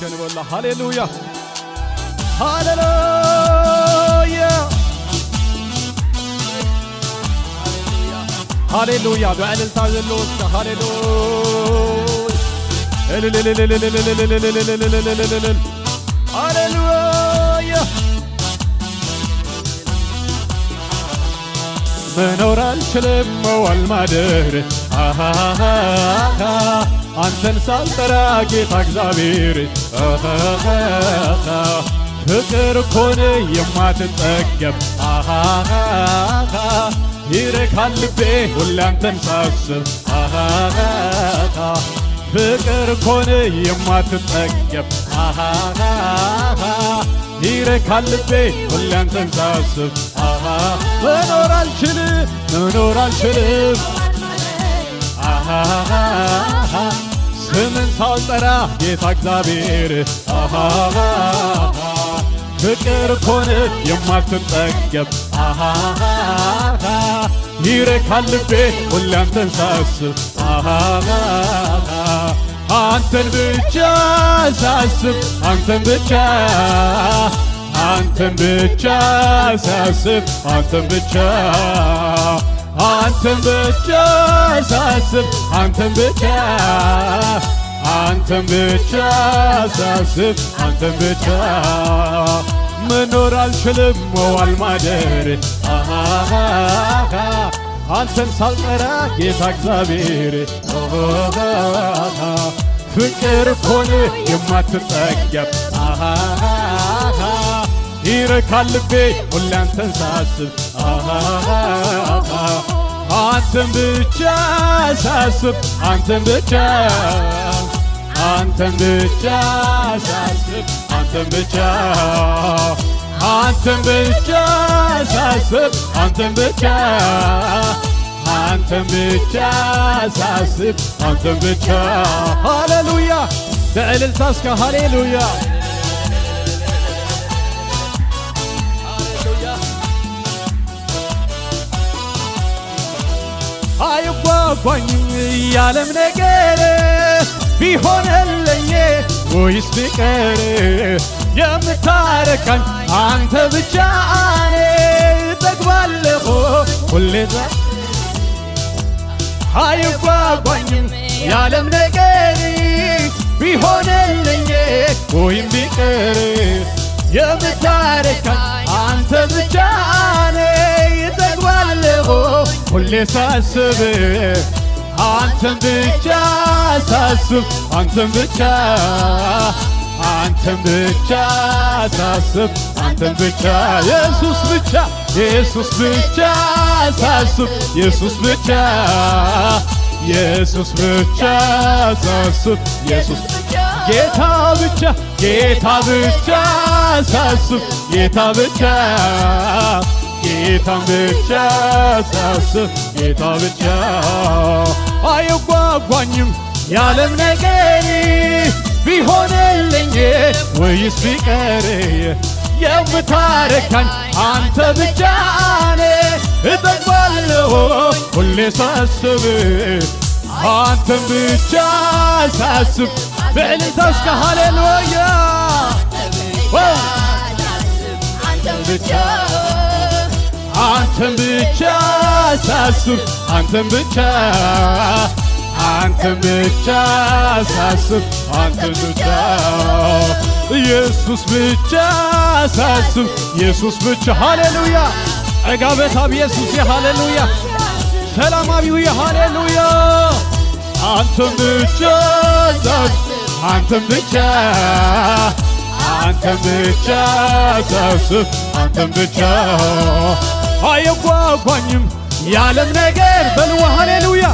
ተመስገን ወላ ሃሌሉያ ሃሌሉያ ሃሌሉያ በእልልታ ዘለወስከ ሃሌሉያ ሃሌሉያ መኖር አልችልም መዋል ማደር አንተን ሳልጠራ ጌታ እግዚአብሔር ፍቅር ኮነ የማትጠገብ ይረካል ልቤ ሁሌ አንተን ሳስብ ፍቅር ኮነ የማትጠገብ ይረካል ልቤ ሁሌ አንተን ሳስብ መኖር አልችልም ስምን ሳልጠራ ጌታ እግዚአብሔር ፍቅር ኮነ የማትጠገብ ይረካል ልቤ ሁሌ አንተን ሳስብ አንተን ብቻ ሳስብ አንተን ብቻ ሳስብ አንተን ብቻ ሳስብ አንተን ብቻ ሳስብ አንተን ብቻ መኖር አልችልም መዋል ማደር አንተን ሳልጠራ ጌታ እግዚአብሔር ፍቅር ኮነ የማትጠገብ ይረካል ልቤ ሁሌ አንተን ሳስብ አንተን ብቻ ሳስብ አንተን ብቻ ሳስብ አንተን ብቻ ሳስብ አንተን ብቻ ሳስብ አንተን ብቻ ሃሌሉያ በእልልታ እስከ ሃሌሉያ አይጓጓኝም ያለም ነገር ቢሆንልኝ ወይስ ቢቀር የምታረካኝ አንተ ብቻ እጠግባለሁ ሁሌ አይጓጓኝም ያለም ነገር ቢሆንልኝ ወይም ቢቀር የምታረካኝ አንተ ብቻ እጠግባለሁ ሁሌ ሳስብ አንተን ብቻ ሳስብ አንተን ብቻ ሳስብ አንተን ብቻ ኢየሱስ ብቻ ሳስብ ኢየሱስ ብቻ ሳስብ ኢየሱስ ጌታ ብቻ ሳስብ ጌታን ብቻ ሳስብ ጌታ ብቻ አይጓጓኝም ያለም ነገር ቢሆንልኝ ወይስ ቢቀር የምታረካኝ አንተ ብቻ እጠግባለሁ ሁሌ ሳስብ አንተን ብቻ ሳስብ በእልልታ እስከ ሃሌሉያ አንተን ብቻ ሳስብ አንተን ብቻ ሳስብ አንተን ብቻ ኢየሱስ ብቻ ሳስብ ኢየሱስ ብቻ ሃሌሉያ ዕጋበታብ ኢየሱስ የሃሌሉያ ሰላማዊው የሃሌሉያ አንተን ብቻ ሳስብ አንተን ብቻ ሳስብ አንተን ብቻ አይጓጓኝም ያለም ነገር በልዋ ሃሌሉያ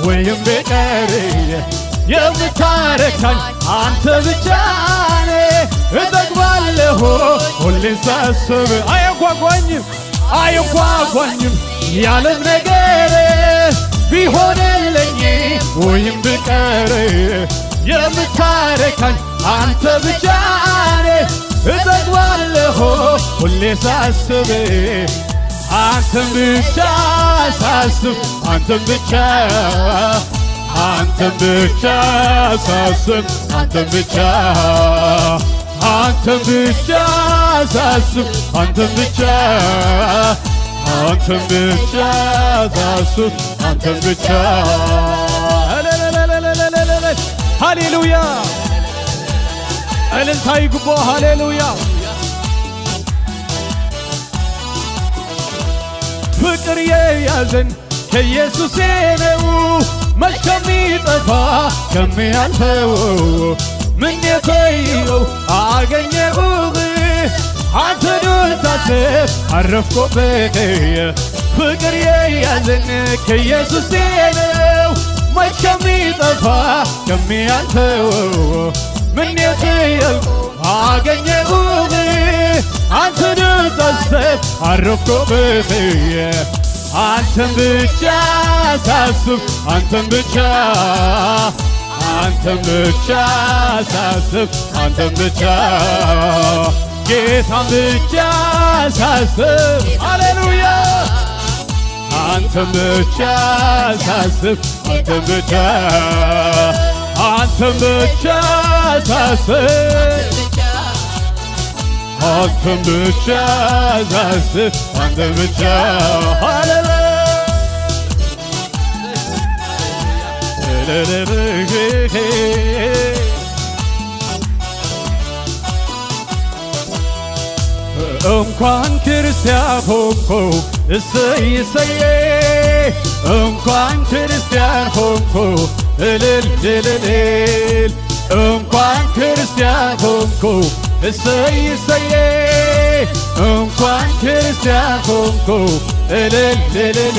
ወይም ቢቀር የምታረካኝ አንተ ብቻ እጠግባለሁ ሁሌ ሳስብ አይጓጓኝም ያለም ነገር ቢሆንልኝ ወይም ቢቀር የምታረካኝ አንተ ብቻ እጠግባለሁ ሁሌ ሳስብ አንተን ብቻ ሳስብ አንተን ብቻ አንተን ብቻ ሳስብ አንተን ብቻ አንተን ብቻ ሳስብ አንተን ብቻ አንተን ብቻ ሳስብ አንተን ብቻ ሃሌሉያ እልልታ ይግቦ ሃሌሉያ ፍቅር የያዘን ከኢየሱሴ ነው መች ከሚጠፋ ከሚያልፈው ምን የቆየው አገኘሁህ አንተን ሳስብ አረፍኩበት ፍቅር የያዘን ከኢየሱሴ ነው መች ከሚጠፋ ከሚያልፈው ምን የቆየው አገኘሁህ አንተን ሳስብ አረፍኩበት አንተን ብቻ ሳስብ አንተን ብቻ አንተን ብቻ ሳስብ አንተን ብቻ ጌታን ብቻ ሳስብ ሃሌሉያ አንተን ብቻ ሳስብ አንተን ብቻ አንተን ብቻ ሳስብ አንተን ብቻ ሳስብ አንተን ብቻ ሃሌሉያ እንኳን ክርስቲያን ሆንኩ እሰይ እሰዬ እንኳን ክርስቲያን ሆንኩ እልል እልል እንኳን ክርስቲያን ሆንኩ እሰይ እሰዬ እንኳን ክርስቲያን ሆንኩ እልል እልል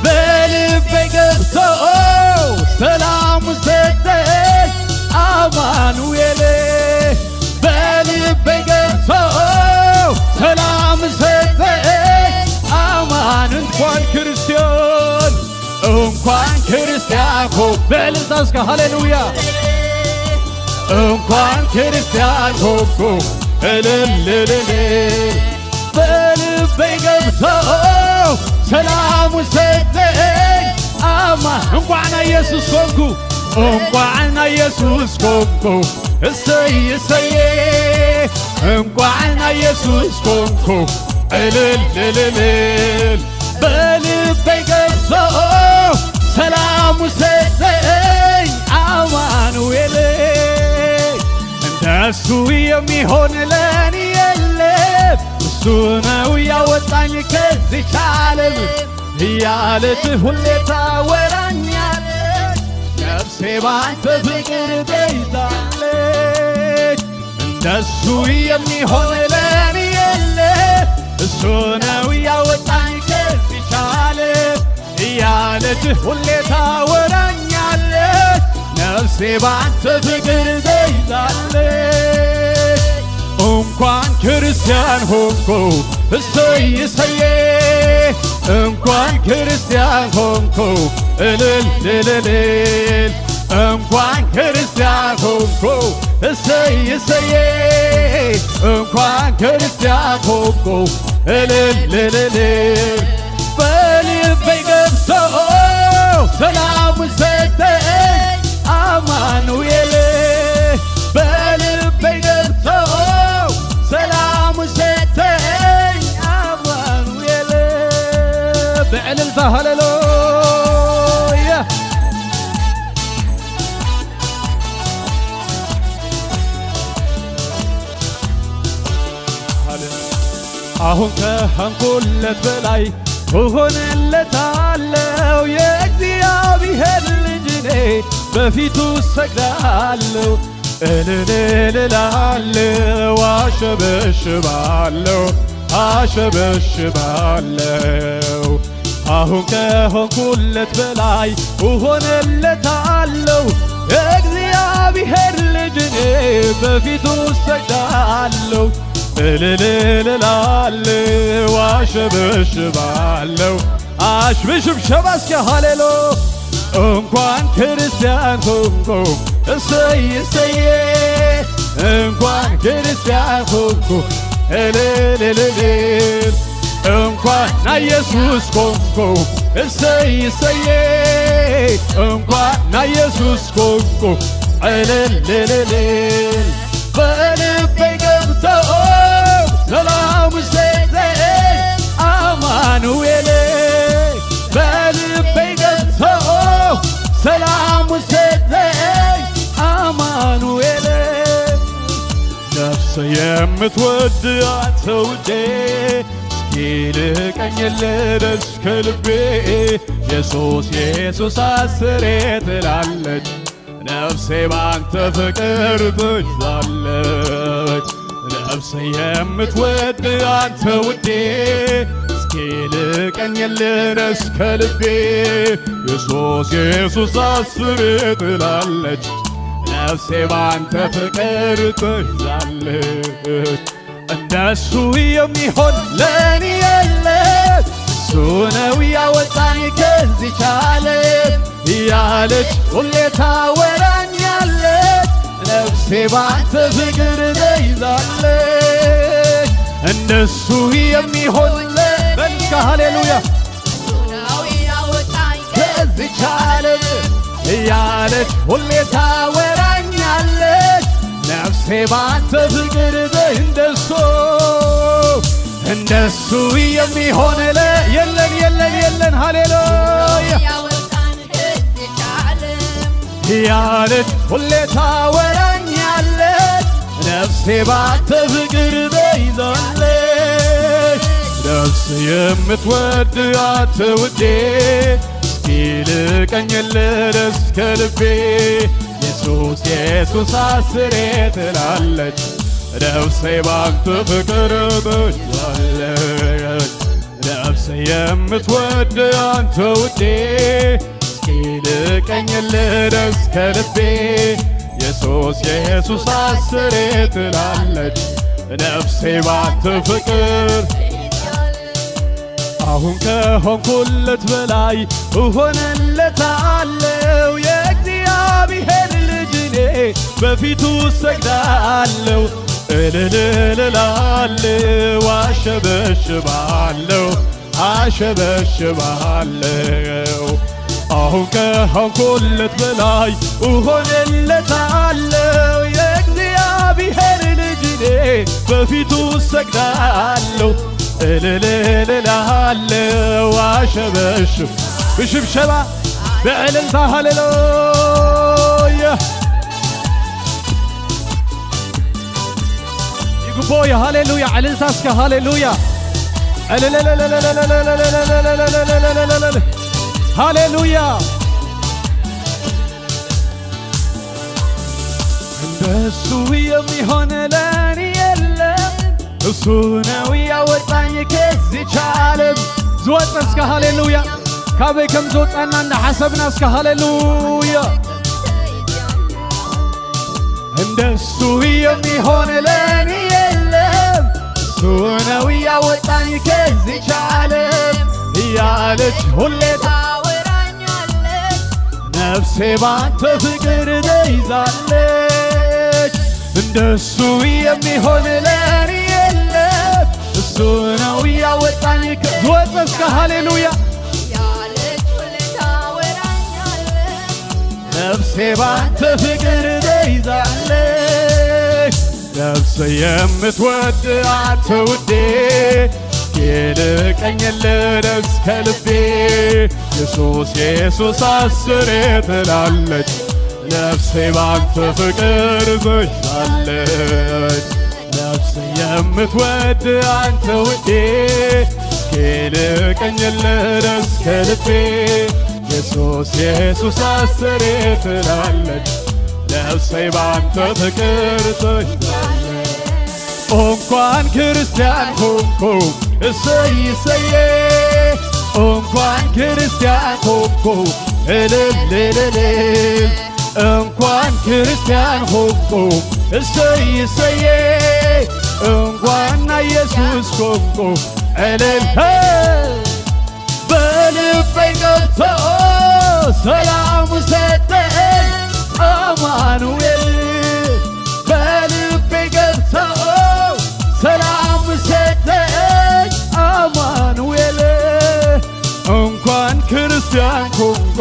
በልቤ ገብቶ ሰላም ሰጠኝ አማኑኤል በልቤ ገብቶ ሰላም ሰጠኝ አማን እንኳን ክርስቲያን በእልልታ እስከ ሃሌሉያ እንኳን ክርስቲያን ሆንኩ እልል እልል በልቤ ገብቶ ሰላም ሰጠኝ አማን እንኳን ኢየሱስ ሆንኩ እንኳን ኢየሱስ ሆንኩ እሰይ እሰዬ እንኳን ኢየሱስ ሆንኩ እልል እልል በልቤ ገብቶ ሰላም ሰጠኝ አማኑኤል እንደሱ የሚሆን ለኔ የለም እሱ ነው ያወጣኝ ከዚች ዓለም እያለች ሁሌ ታወራኛለች ነፍሴ ባንተ ፍቅር ተይዛለች እንደሱ የሚሆን ለኔ የለም እሱ ነው ያወጣኝ ከዚች ዓለም እያለች ሁሌ ታወራኛለች ነፍሴ ባንተ ፍቅር ተይዛለች እንኳን ክርስቲያን ሆንኩ እሰይ እሰዬ እንኳን ክርስቲያን ሆንኩ እልል እልል እንኳን ክርስቲያን ሆንኩ እሰይ እሰዬ እንኳን ክርስቲያን ሆንኩ እልል እልል በልቤ ገብቶ ሰላም ሰጠኝ አማኑኤል በልቤ ገብቶ ሰላም ሰጠኝ አማኑኤል በእልልታ ሃሌሉያ አሁን ከሆንኩለት በላይ እሆንለታለሁ የእግዚአብሔር ልጅ እኔ በፊቱ ሰግዳለሁ እልል እልላለሁ አሸበሽባለሁ አሸበሽባለሁ አሁን ከሆንኩለት በላይ እሆንለታለሁ የእግዚአብሔር ልጅ እኔ በፊቱ ሰግዳለሁ እልል እልላለሁ አሸበሽባለሁ አሽብሽብሸባ እስከ ሃሌሎ እንኳን ክርስቲያን ሆንኩ እሰይ እሰዬ እንኳን ክርስቲያን ሆንኩ እልል እልል እንኳን ኢየሱስ ሆንኩ እሰይ እሰይ እንኳን ኢየሱስ ኮንኩ እልል በልቤ ገብቶ ሰላም ሰጠኝ አማኑኤል በልቤ ገብቶ ሰላም ሰጠኝ አማኑኤል ነፍስ የምትወድ አንተ ውዴ ይልቀኝልህ ከልቤ ኢየሱስ ኢየሱስ አስሬ ትላለች ነፍሴ ባንተ ፍቅር ትይዛለች ነፍሴ የምትወድ አንተ ውዴ ይልቀኝልህ ከልቤ ኢየሱስ ኢየሱስ አስሬ ትላለች ነፍሴ ባንተ ፍቅር ትይዛለች እንደሱ የሚሆን ለኔ የለም እሱ ነው ያወጣኝ ከዚች ዓለም እያለች ሁሌ ታወራኛለች ነፍሴ ባንተ ፍቅር ተይዛለች እንደሱ የሚሆን በልካ ሃሌሉያ እሱ ነው ያወጣኝ ከዚች ዓለም እያለች ሁሌ ታወራኛለች ነፍሴ ባንተ ፍቅር እንደሱ የሚሆን የለን ሃሌሉያ ያለች ሁሌ ታወራኛለች ነፍሴ ባንተ ፍቅር ተይዛለች ነፍስ የምትወድ አንተ ውዴ ይልቀኝልህ ከልቤ ኢየሱስ ኢየሱስ አስሬ ትላለች ነፍሴ ባንተ ፍቅር ተይዛለች ነፍስ የምትወድ አንተ ውዴ ይልቀኝልህ ከልቤ ኢየሱስ ኢየሱስ አስሬ ትላለች ነፍሴ ባንተ ፍቅር አሁን ከሆንኩለት በላይ እሆንለታለሁ የእግዚአብሔር ልጅ እኔ በፊቱ ሰግዳለሁ እልልልላለሁ አሸበሽባለሁ አሁን ከሆንኩለት በላይ እሆንለታለሁ የእግዚአብሔር ልጅ እኔ በፊቱ ሰግዳለሁ እልልልላለሁ አሸበሽብ ብሽብሸባ በእልልታ ሃሌሉያ ይግቦይ ሃሌሉያ እልልታ እስከ ሃሌሉያ ሃሌሉያ እንደሱ የሚሆን ለኔ የለም እሱ ነው ያወጣኝ ከዚች ዓለም ዝወፀ እስከ ሃሌሉያ ካበይ ከም ዝወፀና እንዳሓሰብና እስከ ሃሌሉያ እንደሱ የሚሆን ለኔ የለም እሱ ነው ያወጣኝ ከዚች ዓለም እያለች ሁሌ ታወራኛለች ነፍሴ ባንተ ፍቅር ተይዛለች እንደሱ የሚሆን ለኔ የለም እሱ ነው ያወጣኝ ዝወፀ እስከ ሃሌሉያ ያለች ሁሌ ታወራኛለች ነፍሴ ባንተ ፍቅር ተይዛለች ነፍሴ የምትወድ አንተ ውዴ ይልቀኝልህ ከልቤ ኢየሱስ ኢየሱስ አስሬ ትላለች ነፍሴ ባንተ ፍቅር ተይዛለች ነፍሴ የምትወድ አንተ ውዴ ይልቀኝልህ ከልቤ ኢየሱስ ኢየሱስ አስሬ ትላለች ነፍሴ ባንተ ፍቅር ተይዛለች እንኳን ክርስቲያን ሆንኩ እሰይ እሰይ እንኳን ክርስቲያን ሆንኩ እልል እንኳን ክርስቲያን ሆንኩ እሰይ እሰይ እንኳን ኢየሱስ ሆንኩ እልል በልቤ ገብቶ ሰላም ሰጠኝ አማኑኤል በልቤ ገብቶ ሰላም ሰጠኝ አማኑኤል እንኳን ኮንጎ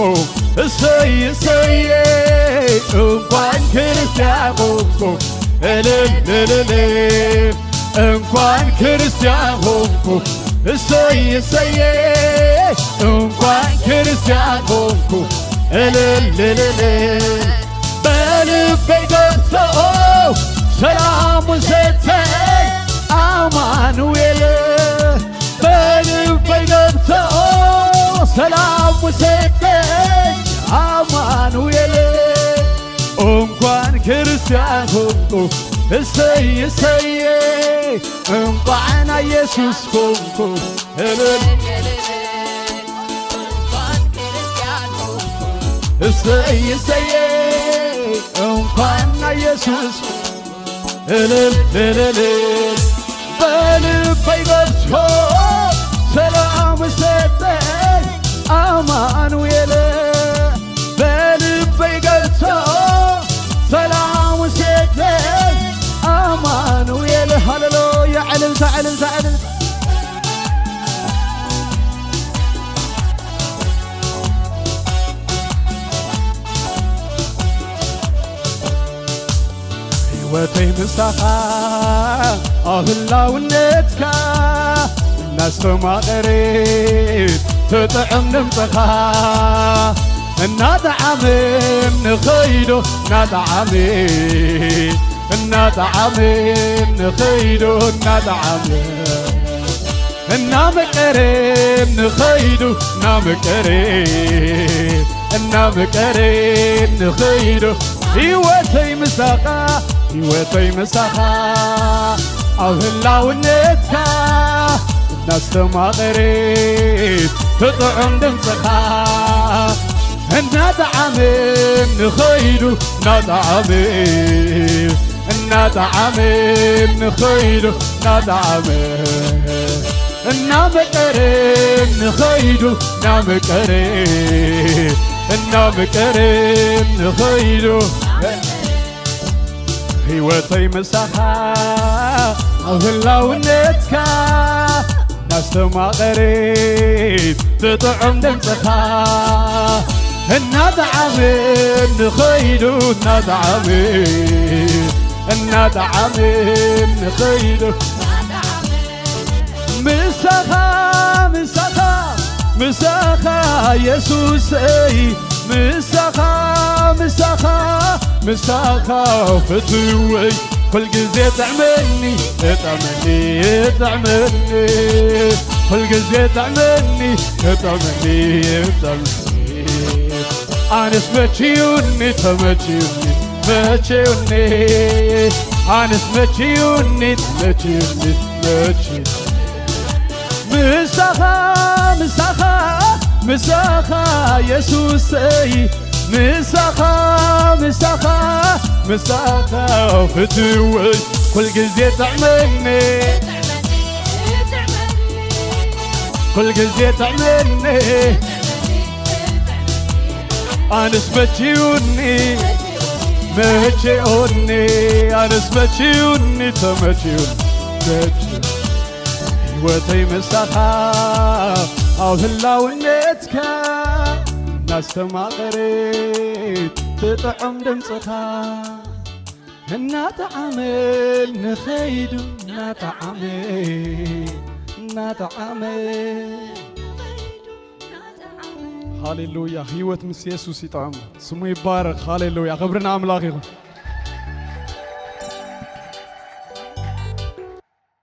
እሰይ እሰይ እንኳን ክርስቲያን ኮንጎ እልል እንኳን ክርስቲያን ኮንጎ እሰይ እሰይ እንኳን ክርስቲያን ኮንጎ እልል በልቤ ገብቶ ሰላሙን ሰጠኝ አማኑኤል በልቤ ገብቶ ሰላሙን ሰጠኝ አማኑኤል እንኳን ክርስቲያን ሆንኩ እሰይ እሰይ እንኳን ኢየሱስ ሆንኩ እልል እሰይ እሰይ እንኳን ኢየሱስ እልል እልል በልቤ ገብቶ ሰላም ሰጠኝ አማኑኤል በልቤ ገብቶ ሰላም ሰጠኝ አማኑኤል ሃሌሉያ ዕልልታ ዕልልታ ዕልልታ ሕይወተይ ምሳኻ ኣህላውነትካ እናስተማቐሬት ትጥዕም ድምፅኻ እናጠዓምን ንኸይዶ እናጠዓምን ንኸይዶ እናመቀሬን ንኸይዱ እናመቀሬን ንኸይዶ ሕይወተይ ምሳኻ ኣብ ህላውነትካ እናስተማቐሬት ትጥዕም ድምፅኻ እናጠዓምን ንኸይዱ እናጠዓምን ንኸይዱ እናመቀሬን ንኸይዱ እናመቀሬን ንኸይዱ ሕይወተይ ምሳኻ ኣብ ህላውነትካ እናስተማቐሬት ትጥዕም ድምፅኻ እናጠዓምን ንኸይዱ እናጠዓምን ንኸይዱ ምሳኻ ኢየሱሰይ ምሳኻ ፍትወይ ኩል ጊዜ ጥዕመኒ ኩል ጊዜ ጥዕመኒ ኣነስ መችዩኒ ተመችዩኒ ኣነስ መችዩኒ ምሳኻ ኢየሱሰይ ምሳኻ ፍትወይ ኩል ጊዜ ጥዕመኒ ኣነስ መችዩኒ ኣነስ መችዩኒ ሕይወተይ ምሳኻ ኣብ ህላውነትካ እናስተማቐሬት ትጥዕም ድምፅኻ እናጠዓምን ንኸይዱ እናጠዓምን ሃሌሉያ ሕይወት ምስ ኢየሱስ ይጣዕሙ ስሙ ይባረክ ሃሌሉያ ክብርና ኣምላኽ ይኹን